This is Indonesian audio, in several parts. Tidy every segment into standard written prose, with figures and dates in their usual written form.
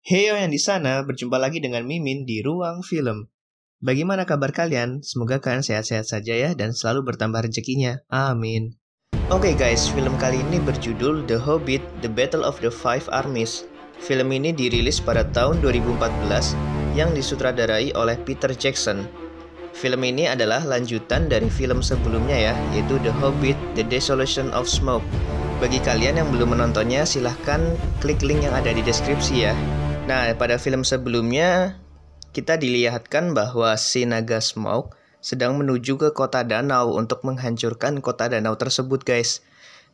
Heyo yang di sana, berjumpa lagi dengan Mimin di Ruang Film. Bagaimana kabar kalian? Semoga kalian sehat-sehat saja ya dan selalu bertambah rezekinya. Amin. Oke guys, film kali ini berjudul The Hobbit: The Battle of the Five Armies. Film ini dirilis pada tahun 2014 yang disutradarai oleh Peter Jackson. Film ini adalah lanjutan dari film sebelumnya ya, yaitu The Hobbit: The Desolation of Smaug. Bagi kalian yang belum menontonnya, silahkan klik link yang ada di deskripsi ya. Nah, pada film sebelumnya kita dilihatkan bahwa si naga Smaug sedang menuju ke kota danau untuk menghancurkan kota danau tersebut guys.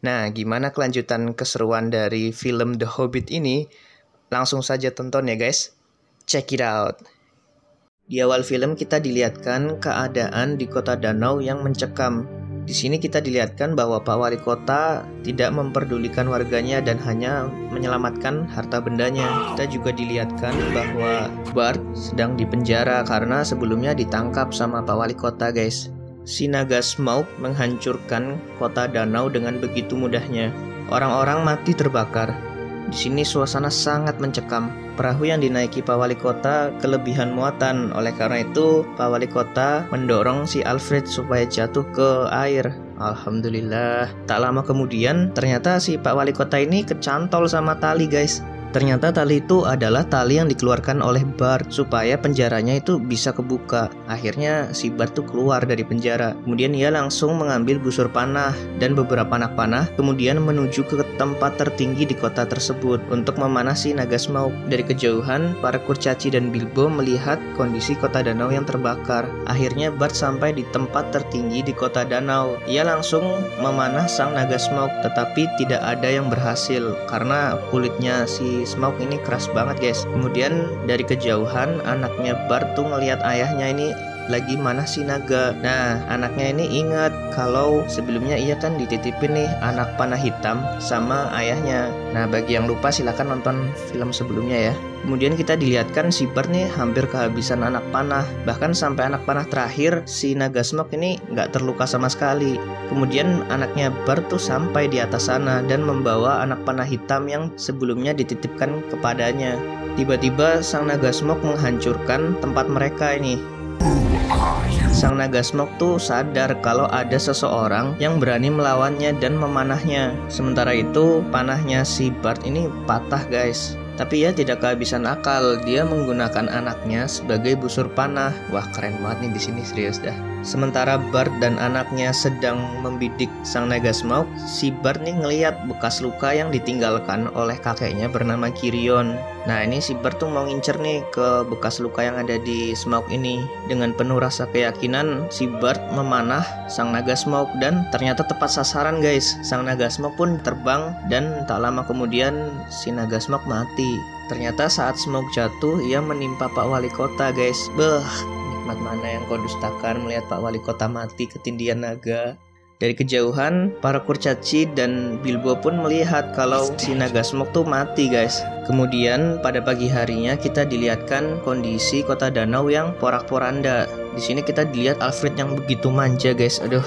Nah, gimana kelanjutan keseruan dari film The Hobbit ini? Langsung saja tonton ya guys. Check it out. Di awal film kita dilihatkan keadaan di kota danau yang mencekam. Di sini kita dilihatkan bahwa Pak Wali Kota tidak memperdulikan warganya dan hanya menyelamatkan harta bendanya. Kita juga dilihatkan bahwa Bart sedang dipenjara karena sebelumnya ditangkap sama Pak Wali Kota guys. Si naga Smaug menghancurkan kota danau dengan begitu mudahnya. Orang-orang mati terbakar. Di sini suasana sangat mencekam. Perahu yang dinaiki Pak Wali Kota kelebihan muatan. Oleh karena itu, Pak Wali Kota mendorong si Alfred supaya jatuh ke air. Alhamdulillah. Tak lama kemudian, ternyata si Pak Wali Kota ini kecantol sama tali guys. Ternyata tali itu adalah tali yang dikeluarkan oleh Bart supaya penjaranya itu bisa kebuka. Akhirnya si Bart tuh keluar dari penjara. Kemudian ia langsung mengambil busur panah dan beberapa anak panah, kemudian menuju ke tempat tertinggi di kota tersebut untuk memanah si naga Smaug. Dari kejauhan, para kurcaci dan Bilbo melihat kondisi kota danau yang terbakar. Akhirnya Bart sampai di tempat tertinggi di kota danau. Ia langsung memanah sang naga Smaug, tetapi tidak ada yang berhasil karena kulitnya si Smaug ini keras banget guys. Kemudian dari kejauhan anaknya Bart tuh ngelihat ayahnya ini lagi manah si naga. Nah, anaknya ini ingat kalau sebelumnya ia kan dititipin nih anak panah hitam sama ayahnya. Nah, bagi yang lupa silahkan nonton film sebelumnya ya. Kemudian kita dilihatkan si Bart nih hampir kehabisan anak panah. Bahkan sampai anak panah terakhir si naga Smaug ini nggak terluka sama sekali. Kemudian anaknya Bart tuh sampai di atas sana dan membawa anak panah hitam yang sebelumnya dititipkan kepadanya. Tiba-tiba sang naga Smaug menghancurkan tempat mereka ini. Sang naga Smaug tuh sadar kalau ada seseorang yang berani melawannya dan memanahnya. Sementara itu panahnya si Bart ini patah guys. Tapi ia tidak kehabisan akal, dia menggunakan anaknya sebagai busur panah. Wah, keren banget nih di sini, serius dah. Sementara Bart dan anaknya sedang membidik sang naga Smaug, si Bart nih ngelihat bekas luka yang ditinggalkan oleh kakeknya bernama Girion. Nah, ini si Bart tuh mau ngincer nih ke bekas luka yang ada di Smaug ini. Dengan penuh rasa keyakinan, si Bart memanah sang naga Smaug dan ternyata tepat sasaran guys. Sang naga Smaug pun terbang dan tak lama kemudian si naga Smaug mati. Ternyata saat Smaug jatuh, ia menimpa Pak Wali Kota guys. Beuh, nikmat mana yang kau dustakan melihat Pak Wali Kota mati ketindihan naga. Dari kejauhan, para kurcaci dan Bilbo pun melihat kalau si naga Smaug tuh mati guys. Kemudian pada pagi harinya kita dilihatkan kondisi kota danau yang porak-poranda. Di sini kita dilihat Alfred yang begitu manja guys. Aduh,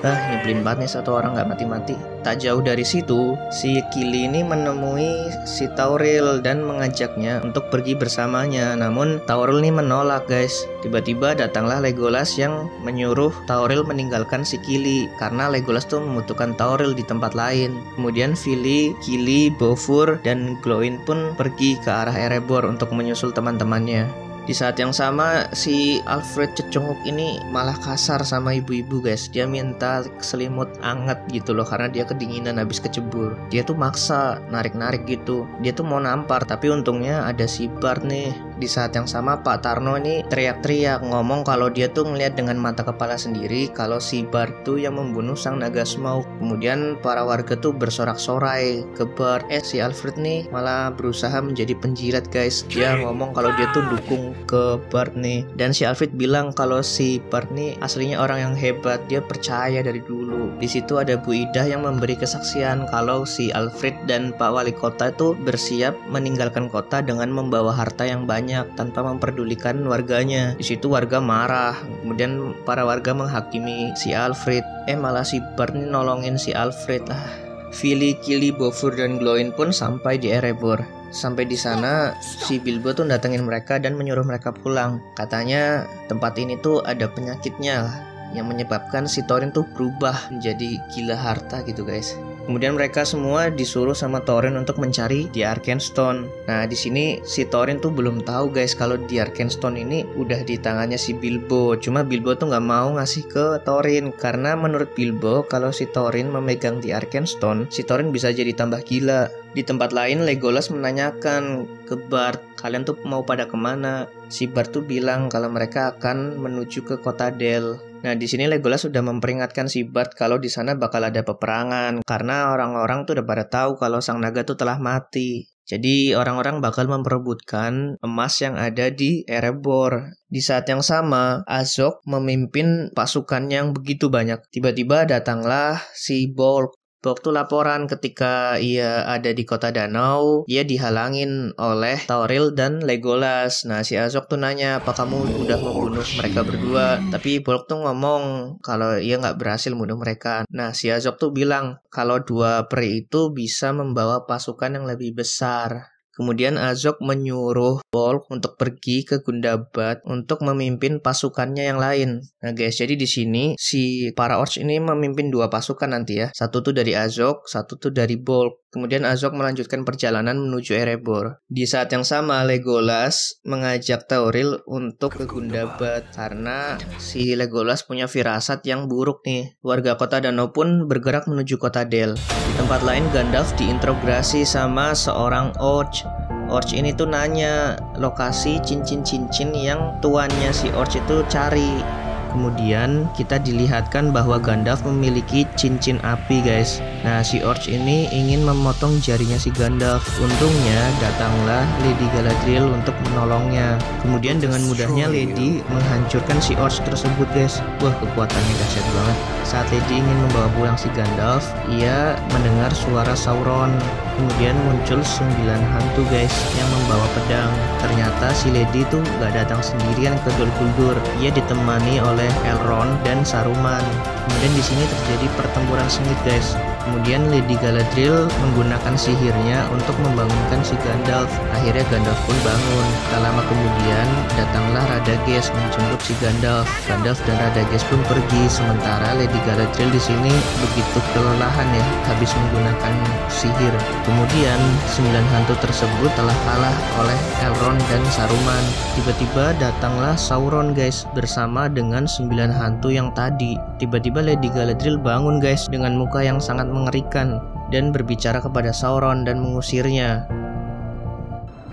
nyebelin banget nih satu orang nggak mati-mati. Tak jauh dari situ, si Kili ini menemui si Tauril dan mengajaknya untuk pergi bersamanya. Namun Tauril ini menolak guys. Tiba-tiba datanglah Legolas yang menyuruh Tauril meninggalkan si Kili karena Legolas tuh membutuhkan Tauril di tempat lain. Kemudian Fili, Kili, Bofur, dan Glóin pun pergi ke arah Erebor untuk menyusul teman-temannya. Di saat yang sama, si Alfred Cecunguk ini malah kasar sama ibu-ibu guys. Dia minta selimut anget gitu loh karena dia kedinginan habis kecebur. Dia tuh maksa narik-narik gitu. Dia tuh mau nampar, tapi untungnya ada si Bart nih. Di saat yang sama Pak Tarno ini teriak-teriak ngomong kalau dia tuh ngeliat dengan mata kepala sendiri kalau si Bart tuh yang membunuh sang naga Smaug. Kemudian para warga tuh bersorak-sorai ke Bart. Si Alfred nih malah berusaha menjadi penjilat guys. Dia ngomong kalau dia tuh dukung ke Bart nih. Dan si Alfred bilang kalau si Bart nih aslinya orang yang hebat. Dia percaya dari dulu. Di situ ada Bu Idah yang memberi kesaksian kalau si Alfred dan Pak Wali Kota itu bersiap meninggalkan kota dengan membawa harta yang banyak tanpa memperdulikan warganya. Di situ warga marah. Kemudian para warga menghakimi si Alfred. Malah si Bart nih nolongin si Alfred lah. Fili, Kili, Bofur, dan Glowin pun sampai di Erebor. Sampai di sana, si Bilbo tuh datengin mereka dan menyuruh mereka pulang. Katanya tempat ini tuh ada penyakitnya lah, yang menyebabkan si Thorin tuh berubah menjadi gila harta gitu guys. Kemudian mereka semua disuruh sama Thorin untuk mencari The Arkenstone. Nah di sini si Thorin tuh belum tahu guys kalau The Arkenstone ini udah di tangannya si Bilbo. Cuma Bilbo tuh nggak mau ngasih ke Thorin karena menurut Bilbo kalau si Thorin memegang The Arkenstone, si Thorin bisa jadi tambah gila. Di tempat lain Legolas menanyakan ke Bart, kalian tuh mau pada kemana? Si Bart tuh bilang kalau mereka akan menuju ke kota Dell. Nah di sini Legolas sudah memperingatkan si Bart kalau di sana bakal ada peperangan karena orang-orang tuh udah pada tahu kalau sang naga tuh telah mati. Jadi orang-orang bakal memperebutkan emas yang ada di Erebor. Di saat yang sama, Azog memimpin pasukan yang begitu banyak. Tiba-tiba datanglah si Bolg. Bolg tuh laporan ketika ia ada di kota danau, ia dihalangin oleh Tauril dan Legolas. Nah si Azog tuh nanya, apa kamu udah membunuh mereka berdua? Tapi Bolg tuh ngomong kalau ia nggak berhasil membunuh mereka. Nah si Azog tuh bilang kalau dua peri itu bisa membawa pasukan yang lebih besar. Kemudian Azog menyuruh Bolg untuk pergi ke Gundabad untuk memimpin pasukannya yang lain. Nah guys, jadi di sini si para orcs ini memimpin dua pasukan nanti ya. Satu tuh dari Azog, satu tuh dari Bolg. Kemudian Azog melanjutkan perjalanan menuju Erebor. Di saat yang sama Legolas mengajak Tauril untuk ke Gundabad karena si Legolas punya firasat yang buruk nih. Warga kota danau pun bergerak menuju kota Dell. Di tempat lain Gandalf diinterogasi sama seorang orc. Orc ini tuh nanya lokasi cincin-cincin yang tuannya si orc itu cari. Kemudian kita dilihatkan bahwa Gandalf memiliki cincin api guys. Nah si orc ini ingin memotong jarinya si Gandalf. Untungnya datanglah Lady Galadriel untuk menolongnya. Kemudian dengan mudahnya Lady menghancurkan si orc tersebut guys. Wah kekuatannya dahsyat banget. Saat Lady ingin membawa pulang si Gandalf, ia mendengar suara Sauron. Kemudian muncul 9 hantu guys yang membawa pedang. Ternyata si Lady tuh gak datang sendirian ke Dol Guldur. Ia ditemani oleh Elrond dan Saruman. Kemudian di sini terjadi pertempuran sengit guys. Kemudian Lady Galadriel menggunakan sihirnya untuk membangunkan si Gandalf. Akhirnya Gandalf pun bangun. Tak lama kemudian datanglah Radagast menjemput si Gandalf. Gandalf dan Radagast pun pergi, sementara Lady Galadriel di sini begitu kelelahan ya, habis menggunakan sihir. Kemudian 9 hantu tersebut telah kalah oleh Elrond dan Saruman. Tiba-tiba datanglah Sauron guys bersama dengan 9 hantu yang tadi. Tiba-tiba Lady Galadriel bangun guys dengan muka yang sangat mengerikan dan berbicara kepada Sauron dan mengusirnya.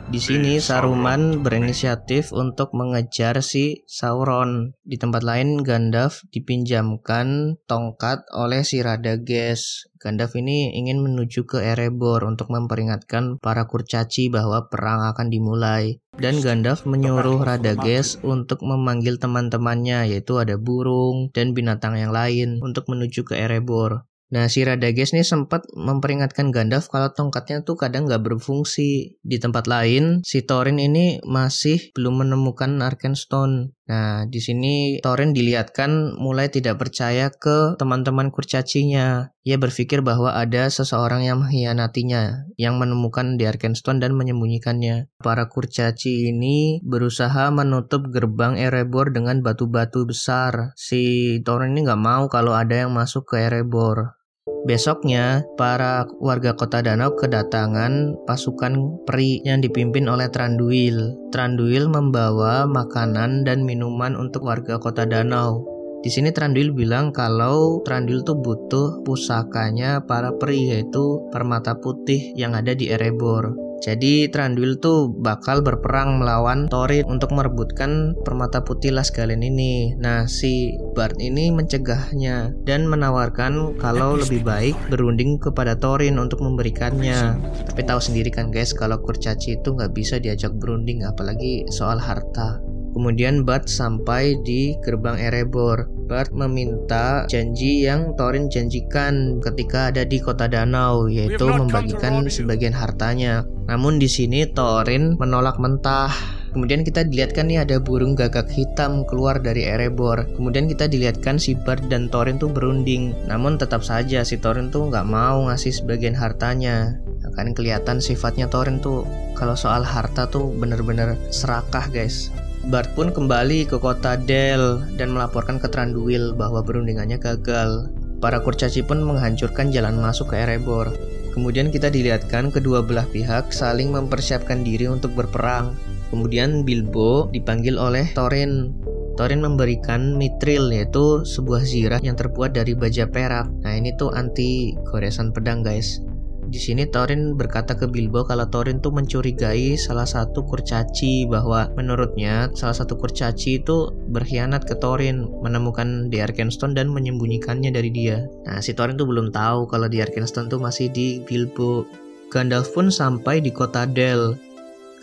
Di sini Saruman berinisiatif untuk mengejar si Sauron. Di tempat lain Gandalf dipinjamkan tongkat oleh si Radagast. Gandalf ini ingin menuju ke Erebor untuk memperingatkan para kurcaci bahwa perang akan dimulai. Dan Gandalf menyuruh Radagast untuk memanggil teman-temannya, yaitu ada burung dan binatang yang lain untuk menuju ke Erebor. Nah si Radagast nih sempat memperingatkan Gandalf kalau tongkatnya tuh kadang nggak berfungsi. Di tempat lain si Thorin ini masih belum menemukan Arkenstone. Nah di sini Thorin dilihatkan mulai tidak percaya ke teman-teman kurcacinya. Ia berpikir bahwa ada seseorang yang mengkhianatinya, yang menemukan The Arkenstone dan menyembunyikannya. Para kurcaci ini berusaha menutup gerbang Erebor dengan batu-batu besar. Si Thorin ini nggak mau kalau ada yang masuk ke Erebor. Besoknya, para warga kota danau kedatangan pasukan peri yang dipimpin oleh Thranduil. Thranduil membawa makanan dan minuman untuk warga kota danau. Di sini Thranduil bilang kalau Thranduil tuh butuh pusakanya para peri, yaitu permata putih yang ada di Erebor. Jadi Thranduil tuh bakal berperang melawan Thorin untuk merebutkan permata putih Lasgalen ini. Nah si Bart ini mencegahnya dan menawarkan kalau lebih baik berunding kepada Thorin untuk memberikannya. Tapi tahu sendiri kan guys, kalau kurcaci itu nggak bisa diajak berunding apalagi soal harta. Kemudian Bart sampai di gerbang Erebor. Bart meminta janji yang Thorin janjikan ketika ada di kota danau, yaitu membagikan sebagian hartanya. Namun di sini Thorin menolak mentah. Kemudian kita dilihatkan nih ada burung gagak hitam keluar dari Erebor. Kemudian kita dilihatkan si Bart dan Thorin tuh berunding. Namun tetap saja si Thorin tuh nggak mau ngasih sebagian hartanya. Kan kelihatan sifatnya Thorin tuh kalau soal harta tuh bener-bener serakah guys. Bart pun kembali ke kota Dell dan melaporkan ke Thranduil bahwa perundingannya gagal. Para kurcaci pun menghancurkan jalan masuk ke Erebor. Kemudian kita dilihatkan kedua belah pihak saling mempersiapkan diri untuk berperang. Kemudian Bilbo dipanggil oleh Thorin. Thorin memberikan mithril, yaitu sebuah zirah yang terbuat dari baja perak. Nah ini tuh anti goresan pedang guys. Di sini Thorin berkata ke Bilbo kalau Thorin tuh mencurigai salah satu kurcaci, bahwa menurutnya salah satu kurcaci itu berkhianat ke Thorin, menemukan The Arkenstone dan menyembunyikannya dari dia. Nah si Thorin tuh belum tahu kalau The Arkenstone tuh masih di Bilbo. Gandalf pun sampai di kota Dell.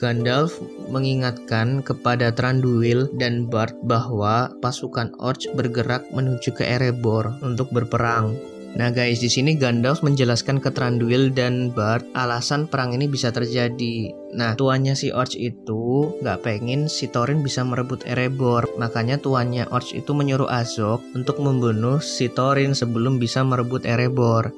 Gandalf mengingatkan kepada Thranduil dan Bart bahwa pasukan Orc bergerak menuju ke Erebor untuk berperang. Nah guys, di sini Gandalf menjelaskan ke Thranduil dan Bart alasan perang ini bisa terjadi. Nah, tuannya si Orc itu nggak pengen si Thorin bisa merebut Erebor. Makanya tuannya Orc itu menyuruh Azog untuk membunuh si Thorin sebelum bisa merebut Erebor.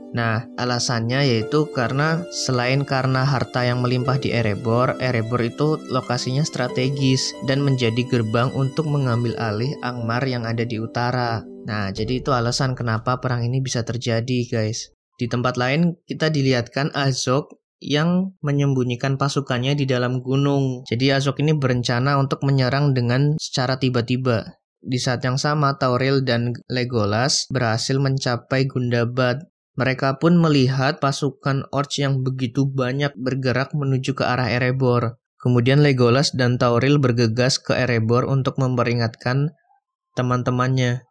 Nah, alasannya yaitu karena selain karena harta yang melimpah di Erebor, Erebor itu lokasinya strategis dan menjadi gerbang untuk mengambil alih Angmar yang ada di utara. Nah, jadi itu alasan kenapa perang ini bisa terjadi, guys. Di tempat lain, kita dilihatkan Azog yang menyembunyikan pasukannya di dalam gunung. Jadi Azog ini berencana untuk menyerang dengan secara tiba-tiba. Di saat yang sama, Tauril dan Legolas berhasil mencapai Gundabad. Mereka pun melihat pasukan Orc yang begitu banyak bergerak menuju ke arah Erebor. Kemudian Legolas dan Tauril bergegas ke Erebor untuk memperingatkan teman-temannya.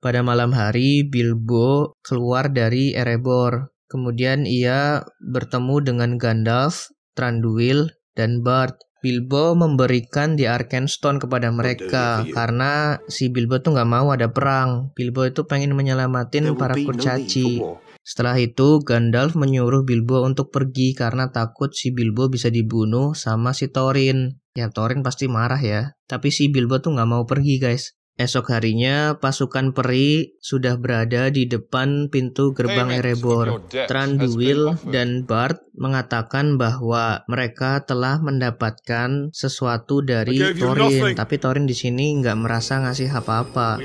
Pada malam hari, Bilbo keluar dari Erebor. Kemudian ia bertemu dengan Gandalf, Thranduil, dan Bart. Bilbo memberikan The Arkenstone kepada mereka karena si Bilbo tuh nggak mau ada perang. Bilbo itu pengen menyelamatin para kurcaci. Setelah itu, Gandalf menyuruh Bilbo untuk pergi karena takut si Bilbo bisa dibunuh sama si Thorin. Ya, Thorin pasti marah ya. Tapi si Bilbo tuh nggak mau pergi, guys. Esok harinya, pasukan peri sudah berada di depan pintu gerbang Erebor. Thranduil dan Bart mengatakan bahwa mereka telah mendapatkan sesuatu dari Thorin. Tapi Thorin di sini nggak merasa ngasih apa-apa.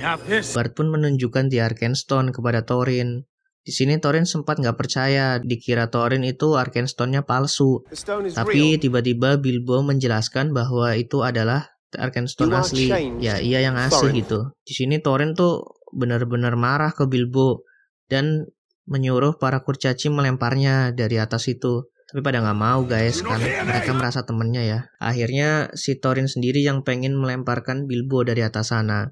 Bart pun menunjukkan The Arkenstone kepada Thorin. Di sini Thorin sempat nggak percaya, dikira Thorin itu Arkenstone-nya palsu. Tapi tiba-tiba Bilbo menjelaskan bahwa itu adalah Arkenstone asli. Ya, ia yang asli gitu. Di sini Thorin tuh benar-benar marah ke Bilbo dan menyuruh para kurcaci melemparnya dari atas itu. Tapi pada nggak mau guys, karena mereka merasa temennya ya. Akhirnya si Thorin sendiri yang pengen melemparkan Bilbo dari atas sana.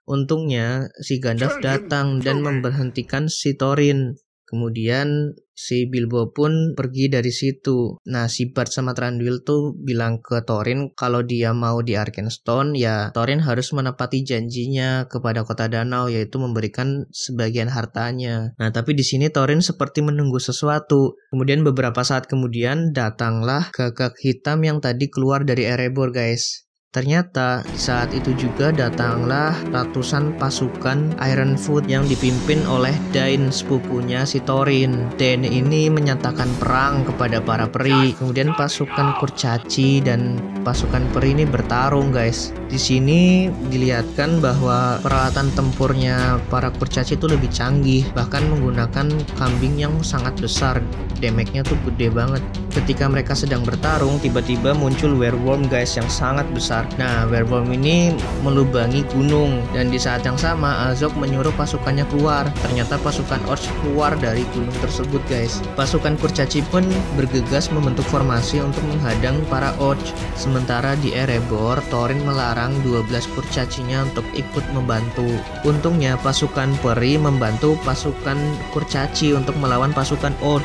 Untungnya si Gandalf datang dan memberhentikan si Thorin. Kemudian si Bilbo pun pergi dari situ. Nah, si Bart sama Thranduil tuh bilang ke Thorin kalau dia mau di Arkenstone, ya Thorin harus menepati janjinya kepada kota danau, yaitu memberikan sebagian hartanya. Nah, tapi di sini Thorin seperti menunggu sesuatu. Kemudian beberapa saat kemudian datanglah gagak hitam yang tadi keluar dari Erebor, guys. Ternyata saat itu juga datanglah ratusan pasukan Ironfoot yang dipimpin oleh Dain, sepupunya si Thorin. Dain ini menyatakan perang kepada para peri. Kemudian pasukan kurcaci dan pasukan peri ini bertarung, guys. Di sini dilihatkan bahwa peralatan tempurnya para kurcaci itu lebih canggih, bahkan menggunakan kambing yang sangat besar. Damage-nya tuh gede banget. Ketika mereka sedang bertarung, tiba-tiba muncul werewolf, guys, yang sangat besar. Nah, werewolf ini melubangi gunung, dan di saat yang sama Azog menyuruh pasukannya keluar. Ternyata pasukan Orc keluar dari gunung tersebut, guys. Pasukan kurcaci pun bergegas membentuk formasi untuk menghadang para Orc. Sementara di Erebor, Thorin melarang 12 kurcacinya untuk ikut membantu. Untungnya pasukan peri membantu pasukan kurcaci untuk melawan pasukan Orc.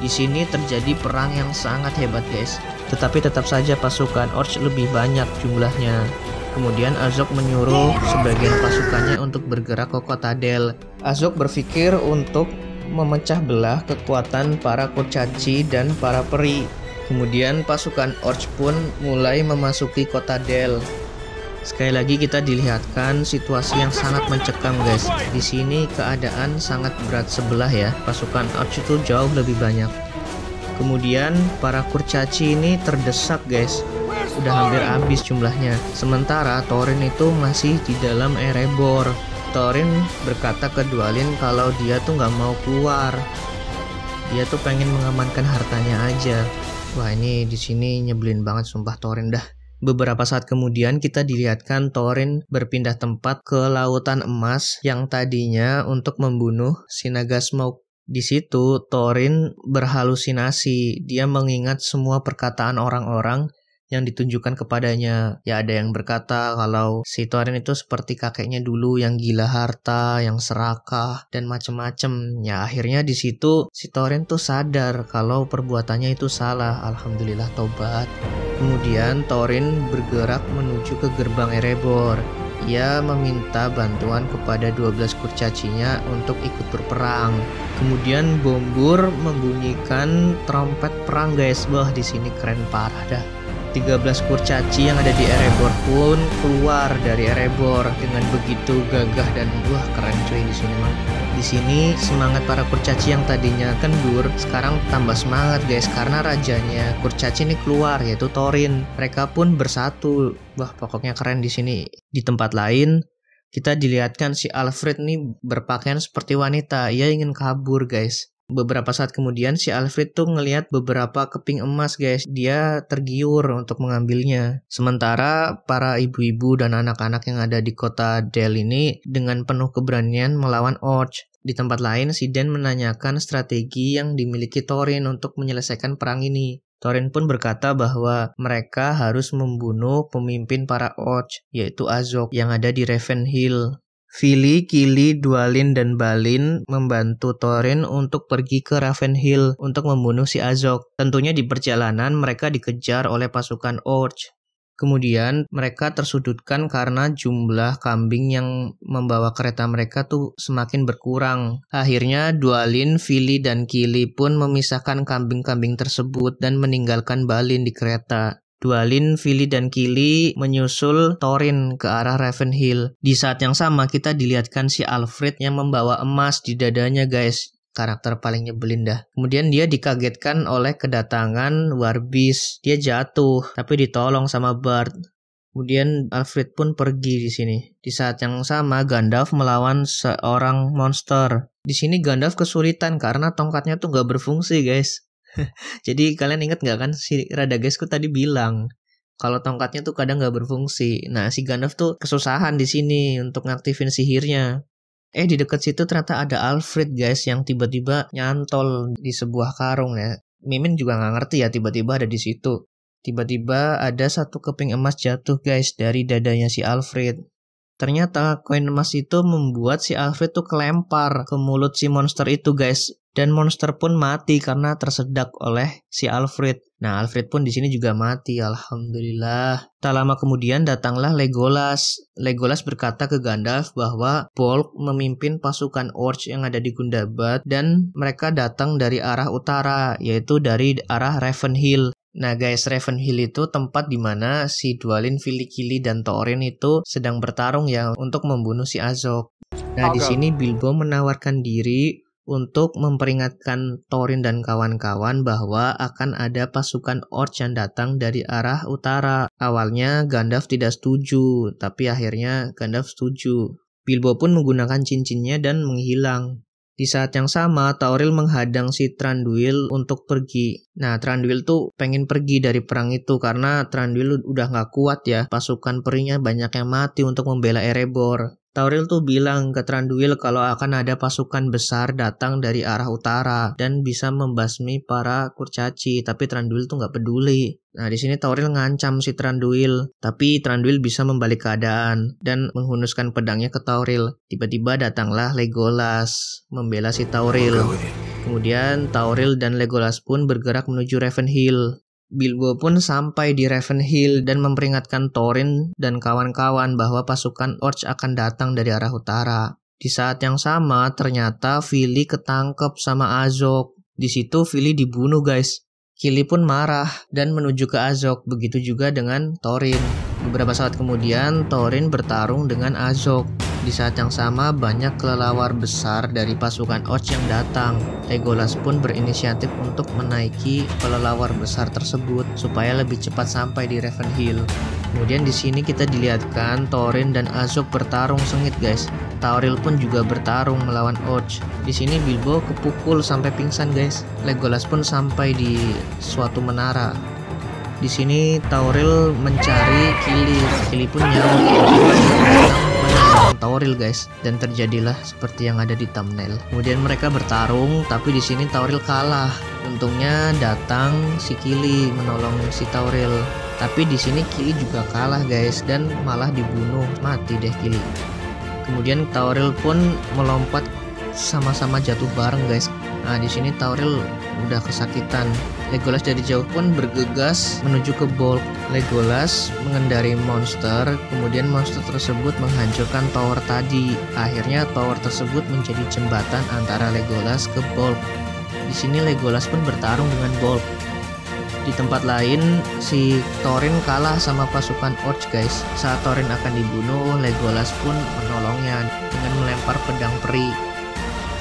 Di sini terjadi perang yang sangat hebat, guys. Tetapi tetap saja pasukan Orc lebih banyak jumlahnya. Kemudian Azog menyuruh sebagian pasukannya untuk bergerak ke kota Dell. Azog berpikir untuk memecah belah kekuatan para kurcaci dan para peri. Kemudian pasukan Orc pun mulai memasuki kota Del. Sekali lagi kita dilihatkan situasi yang sangat mencekam guys. Di sini keadaan sangat berat sebelah ya. Pasukan Orc itu jauh lebih banyak. Kemudian para kurcaci ini terdesak guys. Udah hampir habis jumlahnya. Sementara Thorin itu masih di dalam Erebor. Thorin berkata ke Dwalin kalau dia tuh nggak mau keluar. Dia tuh pengen mengamankan hartanya aja. Wah, ini di sini nyebelin banget sumpah Thorin dah. Beberapa saat kemudian kita dilihatkan Thorin berpindah tempat ke Lautan Emas yang tadinya untuk membunuh si naga Smoke. Di situ Thorin berhalusinasi. Dia mengingat semua perkataan orang-orang yang ditunjukkan kepadanya. Ya ada yang berkata kalau si Thorin itu seperti kakeknya dulu yang gila harta, yang serakah dan macem-macem. Ya akhirnya di situ si Thorin tuh sadar kalau perbuatannya itu salah. Alhamdulillah tobat. Kemudian Thorin bergerak menuju ke gerbang Erebor. Ia meminta bantuan kepada 12 kurcacinya untuk ikut berperang. Kemudian Bombur membunyikan trompet perang guys. Wah di sini keren parah dah. 13 kurcaci yang ada di Erebor pun keluar dari Erebor dengan begitu gagah dan wah keren cuy di sini mah. Di sini semangat para kurcaci yang tadinya kendur sekarang tambah semangat guys karena rajanya kurcaci ini keluar yaitu Thorin. Mereka pun bersatu. Wah pokoknya keren di sini. Di tempat lain kita dilihatkan si Alfred nih berpakaian seperti wanita. Ia ingin kabur guys. Beberapa saat kemudian si Alfred tuh ngelihat beberapa keping emas guys. Dia tergiur untuk mengambilnya. Sementara para ibu-ibu dan anak-anak yang ada di kota Del ini dengan penuh keberanian melawan Orc. Di tempat lain si Dan menanyakan strategi yang dimiliki Thorin untuk menyelesaikan perang ini. Thorin pun berkata bahwa mereka harus membunuh pemimpin para Orc yaitu Azog yang ada di Ravenhill. Vili, Kili, Dwalin, dan Balin membantu Thorin untuk pergi ke Ravenhill untuk membunuh si Azog. Tentunya di perjalanan mereka dikejar oleh pasukan Orc. Kemudian mereka tersudutkan karena jumlah kambing yang membawa kereta mereka tuh semakin berkurang. Akhirnya Dwalin, Vili, dan Kili pun memisahkan kambing-kambing tersebut dan meninggalkan Balin di kereta. Dwalin, Vili, dan Kili menyusul Thorin ke arah Ravenhill. Di saat yang sama kita dilihatkan si Alfred yang membawa emas di dadanya guys. Karakter paling nyebelin dah. Kemudian dia dikagetkan oleh kedatangan Warbeast. Dia jatuh tapi ditolong sama Bard. Kemudian Alfred pun pergi di sini. Di saat yang sama Gandalf melawan seorang monster. Di sini Gandalf kesulitan karena tongkatnya tuh gak berfungsi guys. Jadi kalian ingat gak kan si Radagastku tadi bilang kalau tongkatnya tuh kadang gak berfungsi. Nah si Gandalf tuh kesusahan di sini untuk ngaktifin sihirnya. Di dekat situ ternyata ada Alfred guys yang tiba-tiba nyantol di sebuah karung ya. Mimin juga gak ngerti ya tiba-tiba ada di situ. Tiba-tiba ada satu keping emas jatuh guys dari dadanya si Alfred. Ternyata koin emas itu membuat si Alfred tuh kelempar ke mulut si monster itu guys. Dan monster pun mati karena tersedak oleh si Alfred. Nah Alfred pun di sini juga mati. Alhamdulillah. Tak lama kemudian datanglah Legolas. Legolas berkata ke Gandalf bahwa Bolg memimpin pasukan Orc yang ada di Gundabad. Dan mereka datang dari arah utara yaitu dari arah Ravenhill. Nah guys, Ravenhill itu tempat dimana si Dwalin, Vili, Kili, dan Thorin itu sedang bertarung ya untuk membunuh si Azog. Nah di sini Bilbo menawarkan diri untuk memperingatkan Thorin dan kawan-kawan bahwa akan ada pasukan Orc yang datang dari arah utara. Awalnya Gandalf tidak setuju, tapi akhirnya Gandalf setuju. Bilbo pun menggunakan cincinnya dan menghilang. Di saat yang sama, Tauril menghadang si Thranduil untuk pergi. Nah, Thranduil tuh pengen pergi dari perang itu karena Thranduil udah gak kuat ya. Pasukan perinya banyak yang mati untuk membela Erebor. Tauril tuh bilang ke Thranduil kalau akan ada pasukan besar datang dari arah utara dan bisa membasmi para kurcaci, tapi Thranduil tuh nggak peduli. Nah di sini Tauril ngancam si Thranduil, tapi Thranduil bisa membalik keadaan dan menghunuskan pedangnya ke Tauril. Tiba-tiba datanglah Legolas membela si Tauril. Kemudian Tauril dan Legolas pun bergerak menuju Ravenhill. Bilbo pun sampai di Ravenhill dan memperingatkan Thorin dan kawan-kawan bahwa pasukan Orc akan datang dari arah utara. Di saat yang sama, ternyata Vili ketangkep sama Azog. Di situ Vili dibunuh guys. Kili pun marah dan menuju ke Azog, begitu juga dengan Thorin. Beberapa saat kemudian, Thorin bertarung dengan Azog. Di saat yang sama, banyak kelelawar besar dari pasukan Orc yang datang. Legolas pun berinisiatif untuk menaiki kelelawar besar tersebut supaya lebih cepat sampai di Ravenhill. Kemudian di sini kita dilihatkan Thorin dan Azog bertarung sengit, guys. Tauril pun juga bertarung melawan Orc. Di sini Bilbo kepukul sampai pingsan, guys. Legolas pun sampai di suatu menara. Di sini Tauril mencari Kili. Kili pun nyawa Tauril, guys, dan terjadilah seperti yang ada di thumbnail. Kemudian mereka bertarung, tapi di sini Tauril kalah. Untungnya datang si Kili menolong si Tauril. Tapi di sini Kili juga kalah, guys, dan malah dibunuh. Mati deh Kili. Kemudian Tauril pun melompat, sama-sama jatuh bareng, guys. Nah, di sini Tauril udah kesakitan. Legolas dari jauh pun bergegas menuju ke Bolg. Legolas mengendari monster, kemudian monster tersebut menghancurkan tower tadi. Akhirnya tower tersebut menjadi jembatan antara Legolas ke Bolg. Di sini Legolas pun bertarung dengan Bolg. Di tempat lain, si Thorin kalah sama pasukan Orc, guys. Saat Thorin akan dibunuh, Legolas pun menolongnya dengan melempar pedang peri.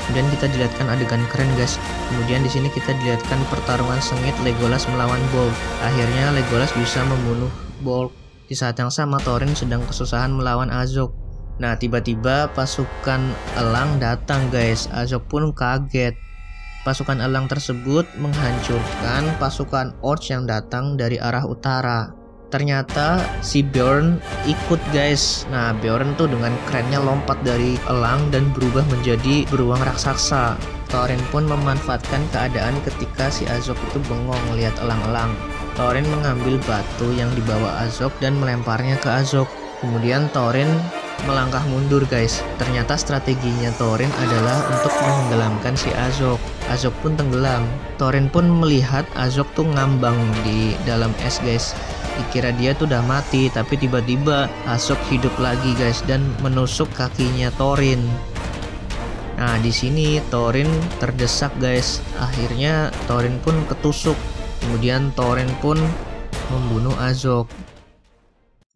Kemudian kita dilihatkan adegan keren, guys. Kemudian di sini kita dilihatkan pertarungan sengit Legolas melawan Bolg. Akhirnya Legolas bisa membunuh Bolg. Di saat yang sama Thorin sedang kesusahan melawan Azog. Nah, tiba-tiba pasukan elang datang, guys. Azog pun kaget. Pasukan elang tersebut menghancurkan pasukan Orc yang datang dari arah utara. Ternyata si Beorn ikut, guys. Nah, Beorn tuh dengan kerennya lompat dari elang dan berubah menjadi beruang raksasa. Thorin pun memanfaatkan keadaan ketika si Azog itu bengong melihat elang-elang. Thorin mengambil batu yang dibawa Azog dan melemparnya ke Azog. Kemudian Thorin melangkah mundur, guys. Ternyata strateginya Thorin adalah untuk menenggelamkan si Azog. Azog pun tenggelam. Thorin pun melihat Azog tuh ngambang di dalam es, guys. Dikira dia tuh udah mati, tapi tiba-tiba Azog hidup lagi, guys, dan menusuk kakinya Thorin. Nah, di sini Thorin terdesak, guys. Akhirnya Thorin pun ketusuk. Kemudian Thorin pun membunuh Azog.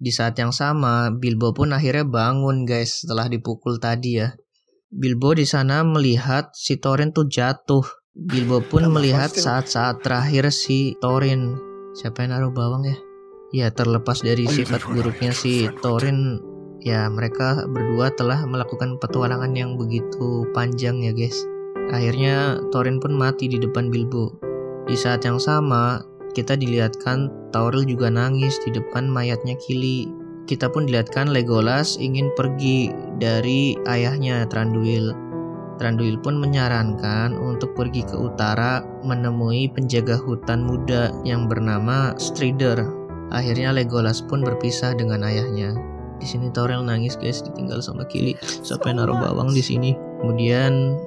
Di saat yang sama, Bilbo pun akhirnya bangun, guys, setelah dipukul tadi ya. Bilbo di sana melihat si Thorin tuh jatuh. Bilbo pun melihat saat-saat terakhir si Thorin. Siapa yang naruh bawang ya? Ya, terlepas dari sifat buruknya si Thorin, ya mereka berdua telah melakukan petualangan yang begitu panjang ya, guys. Akhirnya Thorin pun mati di depan Bilbo. Di saat yang sama, kita dilihatkan Tauril juga nangis di depan mayatnya Kili. Kita pun dilihatkan Legolas ingin pergi dari ayahnya Thranduil. Thranduil pun menyarankan untuk pergi ke utara menemui penjaga hutan muda yang bernama Strider. Akhirnya Legolas pun berpisah dengan ayahnya. Di sini Tauril nangis, guys, ditinggal sama Kili. Sampai naruh bawang di sini. Kemudian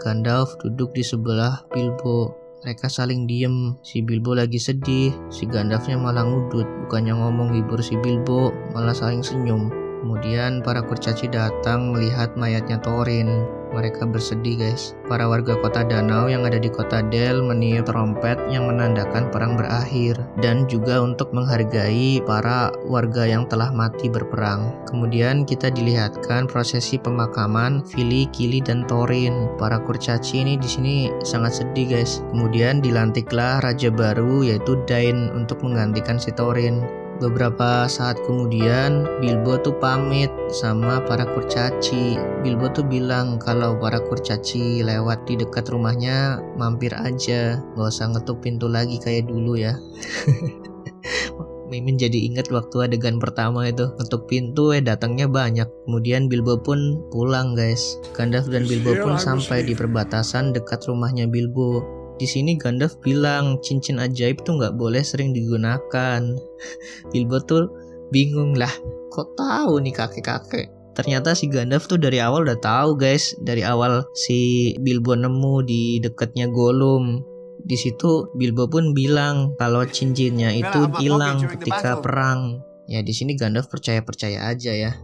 Gandalf duduk di sebelah Bilbo. Mereka saling diem. Si Bilbo lagi sedih, si Gandalfnya malah ngudut. Bukannya ngomong hibur si Bilbo, malah saling senyum. Kemudian para kurcaci datang melihat mayatnya Thorin. Mereka bersedih, guys. Para warga kota danau yang ada di kota Dell meniup trompet yang menandakan perang berakhir, dan juga untuk menghargai para warga yang telah mati berperang. Kemudian kita dilihatkan prosesi pemakaman Fili, Kili, dan Thorin. Para kurcaci ini di sini sangat sedih, guys. Kemudian dilantiklah raja baru yaitu Dain untuk menggantikan si Thorin. Beberapa saat kemudian Bilbo tuh pamit sama para kurcaci. Bilbo tuh bilang kalau para kurcaci lewat di dekat rumahnya mampir aja, gak usah ngetuk pintu lagi kayak dulu ya. Mimin jadi inget waktu adegan pertama itu ngetuk pintu datangnya banyak. Kemudian Bilbo pun pulang, guys. Gandalf dan Bilbo pun sampai di perbatasan dekat rumahnya Bilbo. Di sini Gandalf bilang cincin ajaib tuh nggak boleh sering digunakan. Bilbo tuh bingung lah, kok tahu nih kakek-kakek. Ternyata si Gandalf tuh dari awal udah tahu, guys. Dari awal si Bilbo nemu di dekatnya Gollum. Di situ Bilbo pun bilang kalau cincinnya itu hilang ketika perang. Ya, di sini Gandalf percaya-percaya aja ya.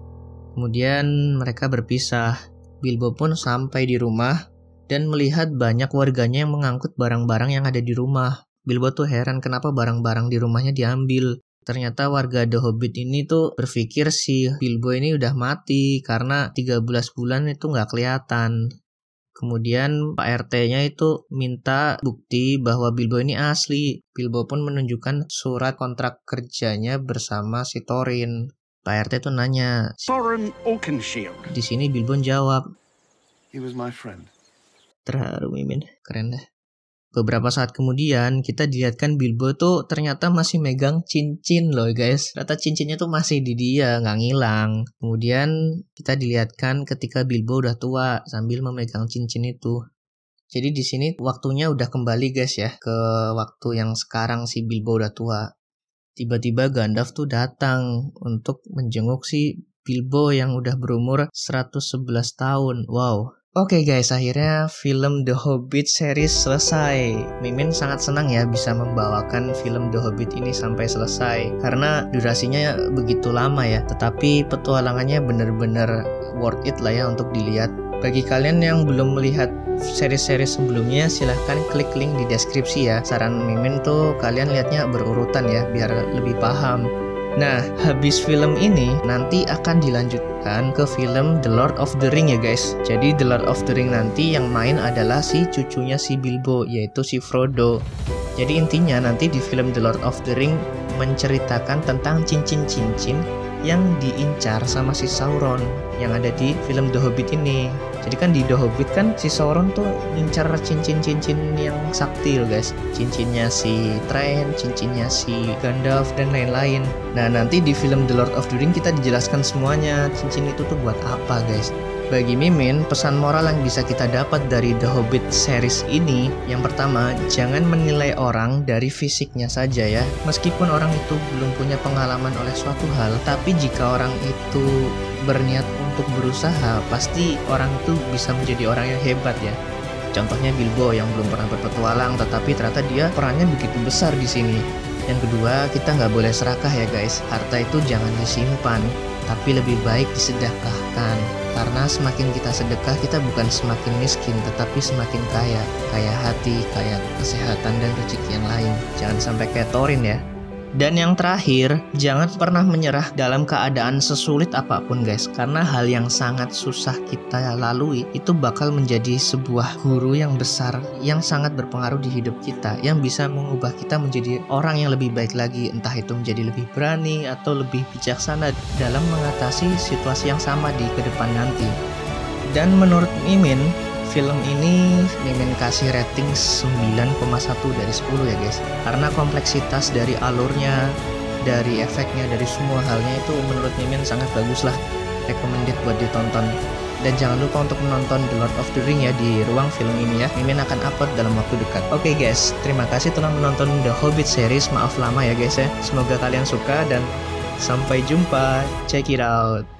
Kemudian mereka berpisah. Bilbo pun sampai di rumah dan melihat banyak warganya yang mengangkut barang-barang yang ada di rumah. Bilbo tuh heran kenapa barang-barang di rumahnya diambil. Ternyata warga The Hobbit ini tuh berpikir si Bilbo ini udah mati karena 13 bulan itu nggak kelihatan. Kemudian Pak RT-nya itu minta bukti bahwa Bilbo ini asli. Bilbo pun menunjukkan surat kontrak kerjanya bersama si Thorin. Pak RT tuh nanya, Thorin Oakenshield. Di sini Bilbo jawab, He was my friend. Terharu Mimin, keren deh. Beberapa saat kemudian kita dilihatkan Bilbo tuh ternyata masih megang cincin loh guys. Ternyata cincinnya tuh masih di dia, nggak ngilang. Kemudian kita dilihatkan ketika Bilbo udah tua sambil memegang cincin itu. Jadi di sini waktunya udah kembali guys ya ke waktu yang sekarang si Bilbo udah tua. Tiba-tiba Gandalf tuh datang untuk menjenguk si Bilbo yang udah berumur 111 tahun. Wow. Oke guys, akhirnya film The Hobbit series selesai. Mimin sangat senang ya bisa membawakan film The Hobbit ini sampai selesai. Karena durasinya begitu lama ya, tetapi petualangannya bener-bener worth it lah ya untuk dilihat. Bagi kalian yang belum melihat seri-seri sebelumnya, silahkan klik link di deskripsi ya. Saran Mimin tuh kalian lihatnya berurutan ya, biar lebih paham. Nah, habis film ini nanti akan dilanjutkan ke film The Lord of the Ring ya guys. Jadi The Lord of the Ring nanti yang main adalah si cucunya si Bilbo, yaitu si Frodo. Jadi intinya nanti di film The Lord of the Ring menceritakan tentang cincin-cincin yang diincar sama si Sauron yang ada di film The Hobbit ini. Jadi kan di The Hobbit kan si Sauron tuh ngincar cincin-cincin yang sakti loh guys. Cincinnya si Thrain, cincinnya si Gandalf dan lain-lain. Nah nanti di film The Lord of the Ring kita dijelaskan semuanya cincin itu tuh buat apa guys. Bagi Mimin, pesan moral yang bisa kita dapat dari The Hobbit series ini, yang pertama, jangan menilai orang dari fisiknya saja ya. Meskipun orang itu belum punya pengalaman oleh suatu hal, tapi jika orang itu berniat untuk berusaha, pasti orang itu bisa menjadi orang yang hebat ya. Contohnya Bilbo yang belum pernah berpetualang, tetapi ternyata dia perannya begitu besar di sini. Yang kedua, kita nggak boleh serakah ya guys. Harta itu jangan disimpan, tapi lebih baik disedekahkan. Karena semakin kita sedekah, kita bukan semakin miskin, tetapi semakin kaya. Kaya hati, kaya kesehatan, dan rezeki yang lain. Jangan sampai kayak Thorin ya. Dan yang terakhir, jangan pernah menyerah dalam keadaan sesulit apapun guys. Karena hal yang sangat susah kita lalui itu bakal menjadi sebuah guru yang besar, yang sangat berpengaruh di hidup kita, yang bisa mengubah kita menjadi orang yang lebih baik lagi. Entah itu menjadi lebih berani atau lebih bijaksana dalam mengatasi situasi yang sama di kedepan nanti. Dan menurut Mimin, film ini Mimin kasih rating 9,1 dari 10 ya guys. Karena kompleksitas dari alurnya, dari efeknya, dari semua halnya itu menurut Mimin sangat bagus lah. Recommended buat ditonton. Dan jangan lupa untuk menonton The Lord of the Ring ya di ruang film ini ya. Mimin akan upload dalam waktu dekat. Oke guys, terima kasih telah menonton The Hobbit series. Maaf lama ya guys ya. Semoga kalian suka dan sampai jumpa. Check it out.